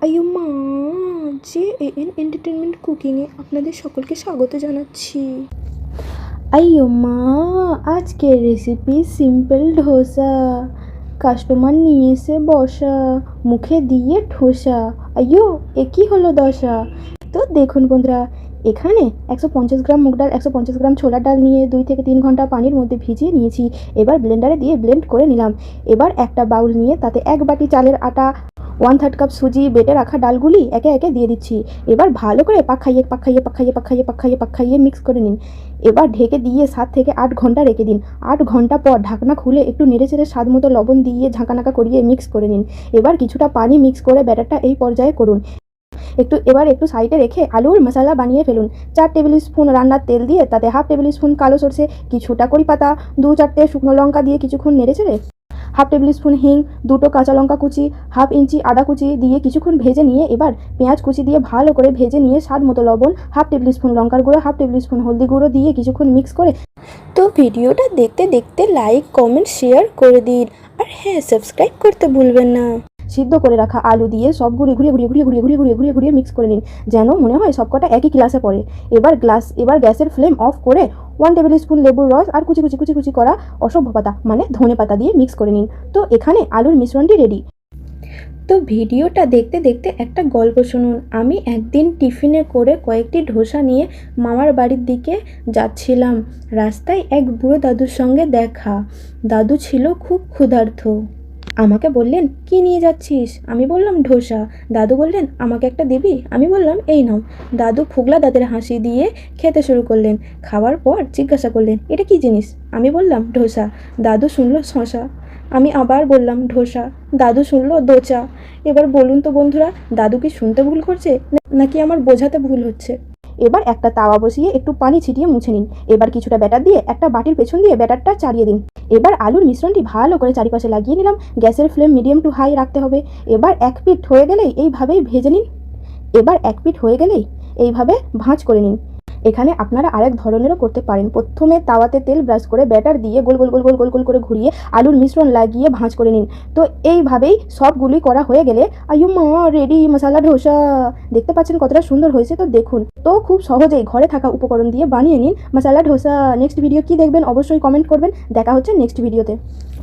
আইয়ো মা, JAN entertainment কুকিংয়ে আপনাদের সকলকে স্বাগত জানাচ্ছি। আইয়ো মা, আজকের রেসিপি সিম্পল ধোসা। কাস্টমার নিয়ে এসে বসা, মুখে দিয়ে ঠোসা, আইয়ো এ কি হলো দশা। তো দেখুন বন্ধুরা, এখানে 150 গ্রাম মুগ ডাল, 150 গ্রাম ছোলার ডাল নিয়ে 2 থেকে 3 ঘন্টা পানির মধ্যে ভিজিয়ে নিয়েছি। এবার ব্লেন্ডারে দিয়ে ব্লেন্ড করে নিলাম। এবার একটা বাউল নিয়ে তাতে 1 বাটি চালের আটা, 1/3 কাপ সুজি, বেটে রাখা ডালগুলি একে একে দিয়ে দিচ্ছি। এবার ভালো করে পাক খাইয়ে মিক্স করে নিন। এবার ঢেকে দিয়ে 7 থেকে 8 ঘন্টা রেখে দিন। 8 ঘন্টা পর ঢাকনা খুলে একটু নেড়েচেড়ে স্বাদ মতো লবণ দিয়ে ঝাঁকানাকা করিয়ে মিক্স করে নিন। এবার কিছুটা পানি মিক্স করে ব্যাটারটা এই পর্যায়ে করুন। একটু সাইডে রেখে আলুর মশলা বানিয়ে ফেলুন। 4 টেবিল স্পুন রান্নার তেল দিয়ে তাতে 1/2 টেবিল স্পুন কালো সরষে, কিছুটা কড়ি পাতা, 2-4টে শুকনো লঙ্কা দিয়ে কিছুক্ষণ নেড়েচেড়ে 1/2 টেবিল স্পুন হিং, 2টো কাঁচা লঙ্কা কুচি, 1/2 ইঞ্চি আদা কুচি দিয়ে কিছুক্ষণ ভেজে নিয়ে এবার পেঁয়াজ কুচি দিয়ে ভালো করে ভেজে নিয়ে স্বাদ মতো লবণ, 1/2 টেবিল স্পুন লঙ্কার গুঁড়ো, 1/2 টেবিল স্পুন হলদি গুঁড়ো দিয়ে কিছুক্ষণ মিক্স করে। তো ভিডিওটা দেখতে দেখতে লাইক, কমেন্ট, শেয়ার করে দিন। আর হ্যাঁ, সাবস্ক্রাইব করতে ভুলবেন না। সিদ্ধ করে রাখা আলু দিয়ে সবগুলি ঘুরিয়ে মিক্স করে নিন, যেন মনে হয় সবকটা একই গ্লাসে পড়ে। এবার গ্যাসের ফ্লেম অফ করে 1 টেবিল স্পুন লেবুর রস আর কুচি করা অসভ্য পাতা মানে ধনে পাতা দিয়ে মিক্স করে নিন। তো এখানে আলুর মিশ্রণটি রেডি। তো ভিডিওটা দেখতে দেখতে একটা গল্প শুনুন। আমি একদিন টিফিনে করে কয়েকটি ধোসা নিয়ে মামার বাড়ির দিকে যাচ্ছিলাম। রাস্তায় এক বুড়ো দাদুর সঙ্গে দেখা। দাদু ছিল খুব ক্ষুধার্ত। আমাকে বললেন, কি নিয়ে যাচ্ছিস? আমি বললাম, ধোসা। দাদু বললেন, আমাকে একটা দিবি? আমি বললাম, এই নাও। দাদু ফুগলা দাঁতের হাসি দিয়ে খেতে শুরু করলেন। খাওয়ার পর জিজ্ঞাসা করলেন, এটা কি জিনিস? আমি বললাম, ধোসা। দাদু শুনলো শশা। আমি আবার বললাম, ধোসা। দাদু শুনলো দোচা। এবার বলুন তো বন্ধুরা, দাদু কি শুনতে ভুল করছে নাকি আমার বোঝাতে ভুল হচ্ছে? এবার একটা তাওয়া বসিয়ে একটু পানি ছিটিয়ে মুছে নিন। এবার কিছুটা ব্যাটার দিয়ে একটা বাটির পেছন দিয়ে ব্যাটারটা চাড়িয়ে দিন। এবার আলুর মিশ্রণটি ভালো করে চারিপাশে লাগিয়ে নিলাম। গ্যাসের ফ্লেম মিডিয়াম টু হাই রাখতে হবে। এবার এক পিঠ হয়ে গেলেই এইভাবে ভাঁজ করে নিন। এখানে আপনারা আরেক ধরনেরও করতে পারেন। প্রথমে তাওয়াতে তেল ব্রাশ করে ব্যাটার দিয়ে গোল করে ঘুরিয়ে আলুর মিশ্রণ লাগিয়ে ভাঁজ করে নিন। তো এইভাবেই সবগুলি করা হয়ে গেলে আইয়ো মা, রেডি মশলা ধোসা। দেখতে পাচ্ছেন কতটা সুন্দর হয়েছে? তো দেখুন, তো খুব সহজেই ঘরে থাকা উপকরণ দিয়ে বানিয়ে নিন মশলা ধোসা। নেক্সট ভিডিও কি দেখবেন অবশ্যই কমেন্ট করবেন। দেখা হচ্ছে নেক্সট ভিডিওতে।